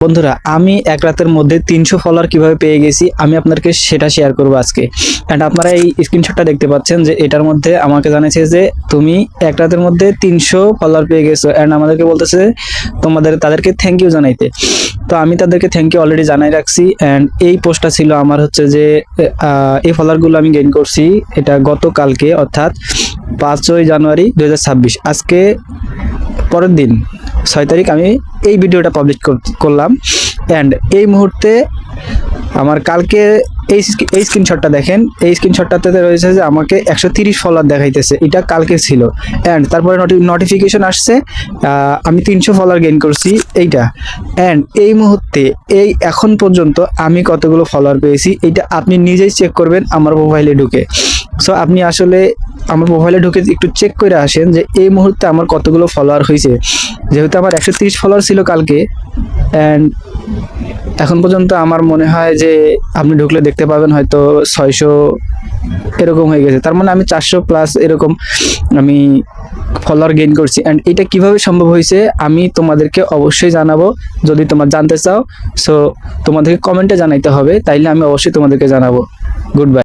বন্ধুরা, আমি এক রাতের মধ্যে 300 ফলোয়ার কিভাবে পেয়ে গেছি আমি আপনাদেরকে সেটা শেয়ার করব আজকে। এন্ড আপনারা এই স্ক্রিনশটটা দেখতে পাচ্ছেন যে এটার মধ্যে আমাকে জানিয়েছে যে তুমি এক রাতের মধ্যে 300 ফলোয়ার পেয়ে গেছো এন্ড আমাদেরকে বলতেছে তাদেরকে থ্যাংক ইউ জানাইতে। তো আমি তাদেরকে থ্যাংক ইউ অলরেডি জানাই রাখছি। এন্ড এই পোস্টটা ছিল আমার হচ্ছে যে এই ফলোয়ারগুলো আমি গেইন করছি এটা গতকালকে, অর্থাৎ 5ই জানুয়ারি 2026। আজকে পরের দিন 6 তারিখ আমি এই ভিডিওটা পাবলিশ করলাম। অ্যান্ড এই মুহূর্তে আমার কালকে এই স্ক্রিনশটটা দেখেন, এই স্ক্রিনশটটাতে রয়েছে যে আমাকে 130 ফলোয়ার দেখাইতেছে, এটা কালকে ছিল। অ্যান্ড তারপরে নোটিফিকেশন আসছে আমি 300 ফলোয়ার গেইন করছি এইটা। অ্যান্ড এই মুহূর্তে এখন পর্যন্ত আমি কতগুলো ফলোয়ার পেয়েছি এটা আপনি নিজেই চেক করবেন আমার প্রোফাইলে ঢুকে। সো আপনি আসলে আমার প্রোফাইলে ঢুকে একটু চেক করে আসেন যে এই মুহূর্তে আমার কতগুলো ফলোয়ার হয়েছে। যেহেতু আমার 130 ফলোয়ার ছিল কালকে, অ্যান্ড এখন পর্যন্ত আমার মনে হয় যে আপনি ঢুকলে দেখতে পাবেন হয়তো 600 এরকম হয়ে গেছে। তার মানে আমি 400 প্লাস এরকম আমি ফলোয়ার গেইন করছি। অ্যান্ড এটা কিভাবে সম্ভব হয়েছে আমি তোমাদেরকে অবশ্যই জানাবো। যদি তোমরা জানতে চাও সো তোমাদেরকে কমেন্টে জানাইতে হবে, তাইলে আমি অবশ্যই তোমাদেরকে জানাবো। Good bye.